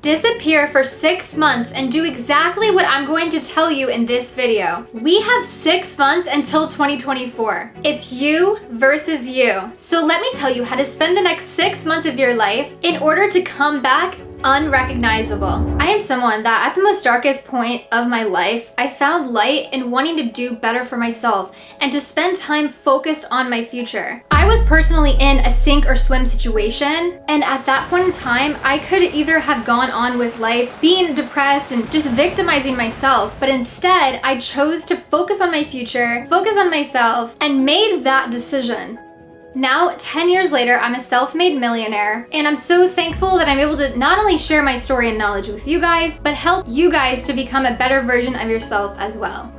Disappear for 6 months and do exactly what I'm going to tell you in this video. We have 6 months until 2024. It's you versus you. So let me tell you how to spend the next 6 months of your life in order to come back unrecognizable. I am someone that at the most darkest point of my life, I found light in wanting to do better for myself and to spend time focused on my future. I was personally in a sink or swim situation, and at that point in time, I could either have gone on with life being depressed and just victimizing myself, but instead I chose to focus on my future, focus on myself, and made that decision. Now, 10 years later, I'm a self-made millionaire, and I'm so thankful that I'm able to not only share my story and knowledge with you guys, but help you guys to become a better version of yourself as well.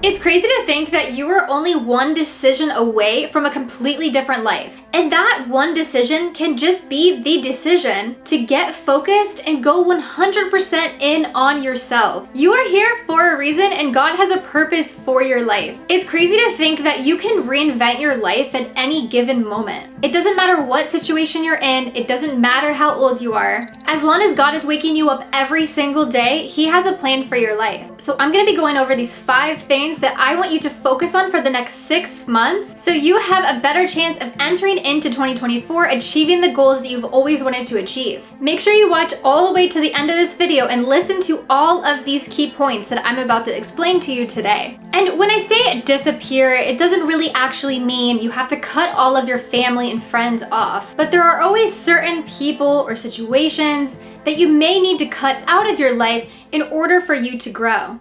It's crazy to think that you are only one decision away from a completely different life. And that one decision can just be the decision to get focused and go 100% in on yourself. You are here for a reason, and God has a purpose for your life. It's crazy to think that you can reinvent your life at any given moment. It doesn't matter what situation you're in, it doesn't matter how old you are. As long as God is waking you up every single day, He has a plan for your life. So I'm gonna be going over these 5 things that I want you to focus on for the next 6 months so you have a better chance of entering into 2024 achieving the goals that you've always wanted to achieve. Make sure you watch all the way to the end of this video and listen to all of these key points that I'm about to explain to you today. And when I say disappear, it doesn't really actually mean you have to cut all of your family and friends off, but there are always certain people or situations that you may need to cut out of your life in order for you to grow.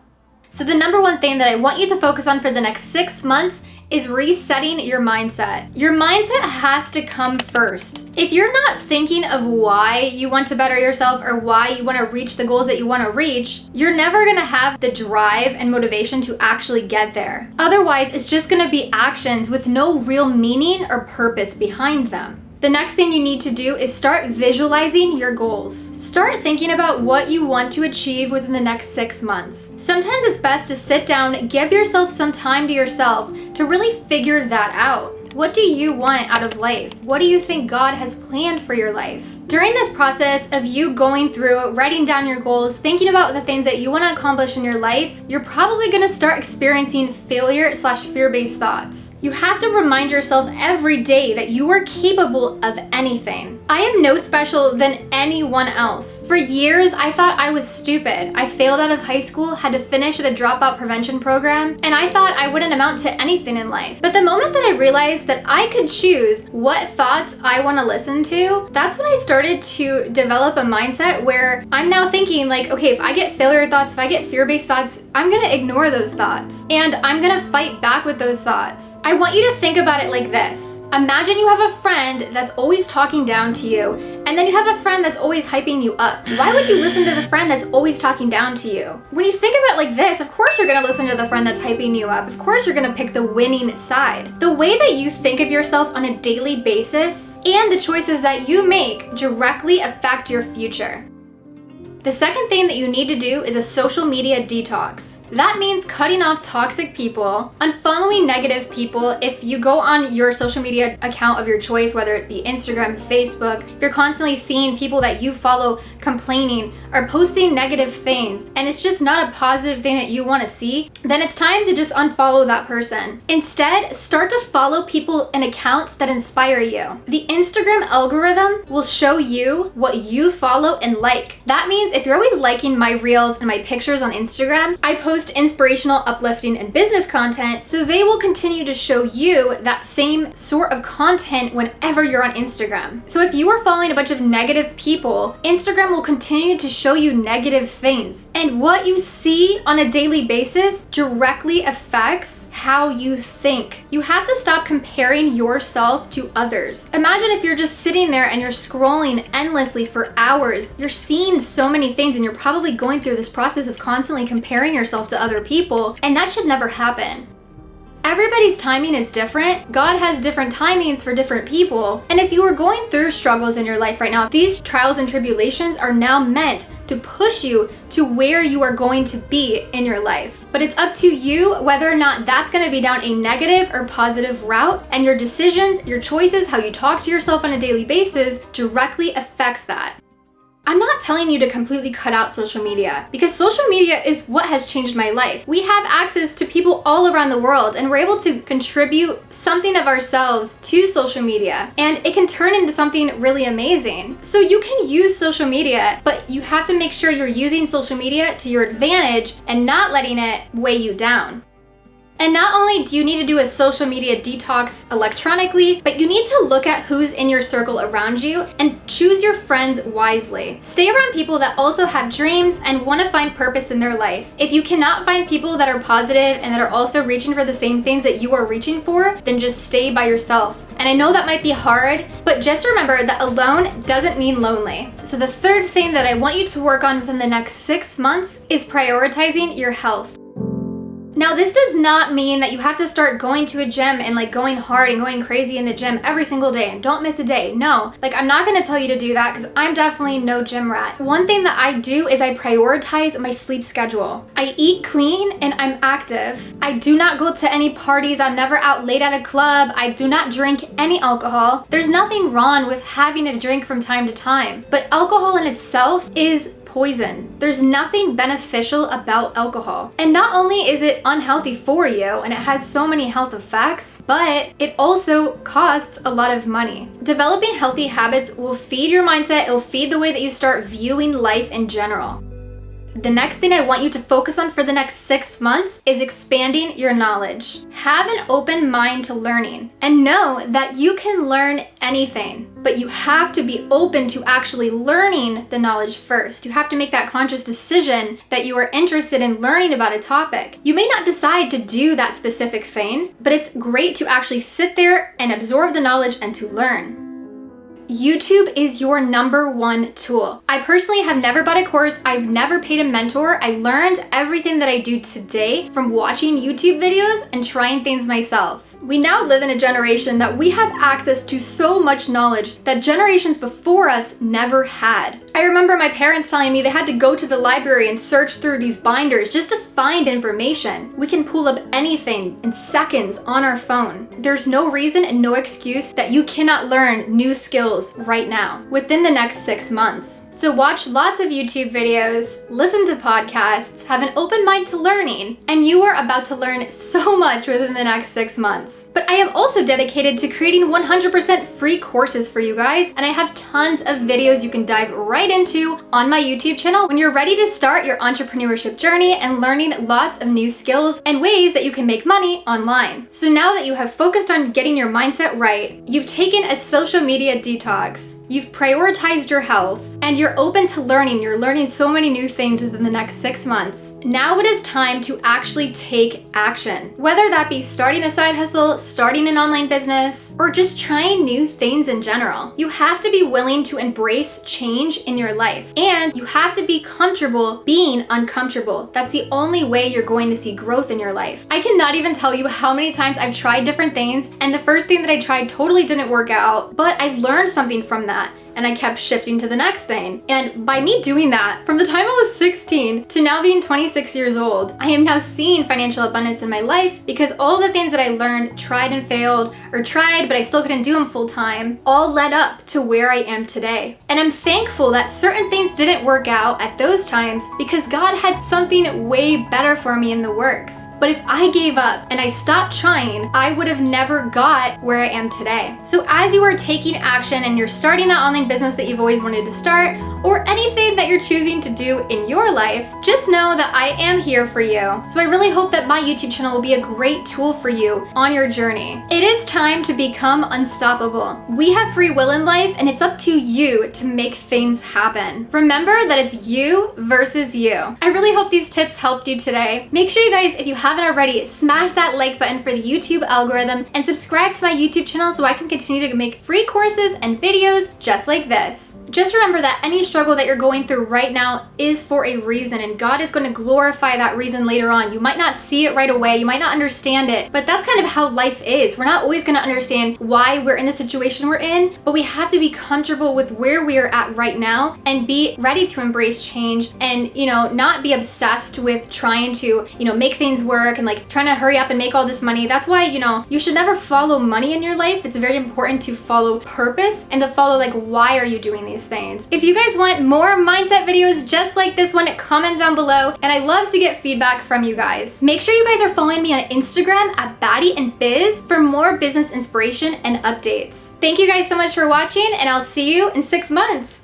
So the number one thing that I want you to focus on for the next 6 months is resetting your mindset. Your mindset has to come first. If you're not thinking of why you want to better yourself or why you want to reach the goals that you want to reach, you're never going to have the drive and motivation to actually get there. Otherwise, it's just going to be actions with no real meaning or purpose behind them. The next thing you need to do is start visualizing your goals. Start thinking about what you want to achieve within the next 6 months. Sometimes it's best to sit down, give yourself some time to yourself to really figure that out. What do you want out of life? What do you think God has planned for your life? During this process of you going through, writing down your goals, thinking about the things that you want to accomplish in your life, you're probably going to start experiencing failure/fear-based thoughts. You have to remind yourself every day that you are capable of anything. I am no special than anyone else. For years, I thought I was stupid. I failed out of high school, had to finish at a dropout prevention program, and I thought I wouldn't amount to anything in life. But the moment that I realized that I could choose what thoughts I want to listen to, that's when I started to develop a mindset where I'm now thinking like, okay, if I get failure thoughts, if I get fear-based thoughts, I'm gonna ignore those thoughts and I'm gonna fight back with those thoughts. I want you to think about it like this. Imagine you have a friend that's always talking down to you, and then you have a friend that's always hyping you up. Why would you listen to the friend that's always talking down to you? When you think of it like this, of course you're gonna listen to the friend that's hyping you up. Of course you're gonna pick the winning side. The way that you think of yourself on a daily basis and the choices that you make directly affect your future. The second thing that you need to do is a social media detox. That means cutting off toxic people, unfollowing negative people. If you go on your social media account of your choice, whether it be Instagram, Facebook, if you're constantly seeing people that you follow complaining or posting negative things, and it's just not a positive thing that you want to see, then it's time to just unfollow that person. Instead, start to follow people and accounts that inspire you. The Instagram algorithm will show you what you follow and like. That means if you're always liking my reels and my pictures on Instagram, I post inspirational, uplifting, and business content, so they will continue to show you that same sort of content whenever you're on Instagram. So if you are following a bunch of negative people, Instagram will continue to show you negative things. And what you see on a daily basis directly affects how you think. You have to stop comparing yourself to others. Imagine if you're just sitting there and you're scrolling endlessly for hours. You're seeing so many things and you're probably going through this process of constantly comparing yourself to other people, and that should never happen. Everybody's timing is different. God has different timings for different people. And if you are going through struggles in your life right now, these trials and tribulations are now meant to push you to where you are going to be in your life. But it's up to you whether or not that's going to be down a negative or positive route, and your decisions, your choices, how you talk to yourself on a daily basis directly affects that. I'm not telling you to completely cut out social media, because social media is what has changed my life. We have access to people all around the world, and we're able to contribute something of ourselves to social media, and it can turn into something really amazing. So you can use social media, but you have to make sure you're using social media to your advantage and not letting it weigh you down. And not only do you need to do a social media detox electronically, but you need to look at who's in your circle around you and choose your friends wisely. Stay around people that also have dreams and want to find purpose in their life. If you cannot find people that are positive and that are also reaching for the same things that you are reaching for, then just stay by yourself. And I know that might be hard, but just remember that alone doesn't mean lonely. So the third thing that I want you to work on within the next 6 months is prioritizing your health. Now, this does not mean that you have to start going to a gym and like going hard and going crazy in the gym every single day and don't miss a day. No, like I'm not gonna tell you to do that because I'm definitely no gym rat. One thing that I do is I prioritize my sleep schedule. I eat clean and I'm active. I do not go to any parties. I'm never out late at a club. I do not drink any alcohol. There's nothing wrong with having a drink from time to time, but alcohol in itself is poison. There's nothing beneficial about alcohol. And not only is it unhealthy for you and it has so many health effects, but it also costs a lot of money. Developing healthy habits will feed your mindset, it'll feed the way that you start viewing life in general. The next thing I want you to focus on for the next 6 months is expanding your knowledge. Have an open mind to learning and know that you can learn anything, but you have to be open to actually learning the knowledge first. You have to make that conscious decision that you are interested in learning about a topic. You may not decide to do that specific thing, but it's great to actually sit there and absorb the knowledge and to learn. YouTube is your #1 tool. I personally have never bought a course. I've never paid a mentor. I learned everything that I do today from watching YouTube videos and trying things myself. We now live in a generation that we have access to so much knowledge that generations before us never had. I remember my parents telling me they had to go to the library and search through these binders just to find information. We can pull up anything in seconds on our phone. There's no reason and no excuse that you cannot learn new skills right now within the next 6 months. So watch lots of YouTube videos, listen to podcasts, have an open mind to learning, and you are about to learn so much within the next 6 months. But I am also dedicated to creating 100% free courses for you guys, and I have tons of videos you can dive right into on my YouTube channel when you're ready to start your entrepreneurship journey and learning lots of new skills and ways that you can make money online. So now that you have focused on getting your mindset right, you've taken a social media detox, you've prioritized your health, and you're open to learning. You're learning so many new things within the next 6 months. Now it is time to actually take action. Whether that be starting a side hustle, starting an online business, or just trying new things in general. You have to be willing to embrace change in your life. And you have to be comfortable being uncomfortable. That's the only way you're going to see growth in your life. I cannot even tell you how many times I've tried different things, and the first thing that I tried totally didn't work out, but I learned something from that. And I kept shifting to the next thing. And by me doing that, from the time I was 16 to now being 26 years old, I am now seeing financial abundance in my life because all the things that I learned, tried and failed, or tried but I still couldn't do them full time, all led up to where I am today. And I'm thankful that certain things didn't work out at those times because God had something way better for me in the works. But if I gave up and I stopped trying, I would have never got where I am today. So as you are taking action and you're starting that online business that you've always wanted to start, or anything that you're choosing to do in your life, just know that I am here for you. So I really hope that my YouTube channel will be a great tool for you on your journey. It is time to become unstoppable. We have free will in life, and it's up to you to make things happen. Remember that it's you versus you. I really hope these tips helped you today. Make sure you guys, if you haven't already, smash that like button for the YouTube algorithm and subscribe to my YouTube channel so I can continue to make free courses and videos just like this. just remember that any struggle that you're going through right now is for a reason, and God is going to glorify that reason later on. You might not see it right away, you might not understand it, but that's kind of how life is. We're not always going to understand why we're in the situation we're in, but we have to be comfortable with where we are at right now and be ready to embrace change and, not be obsessed with trying to, make things work and like trying to hurry up and make all this money. That's why, you should never follow money in your life. It's very important to follow purpose and to follow like, why are you doing these things? If you guys want more mindset videos just like this one, comment down below, and I love to get feedback from you guys. Make sure you guys are following me on Instagram at Baddie and Biz for more business inspiration and updates. Thank you guys so much for watching, and I'll see you in 6 months.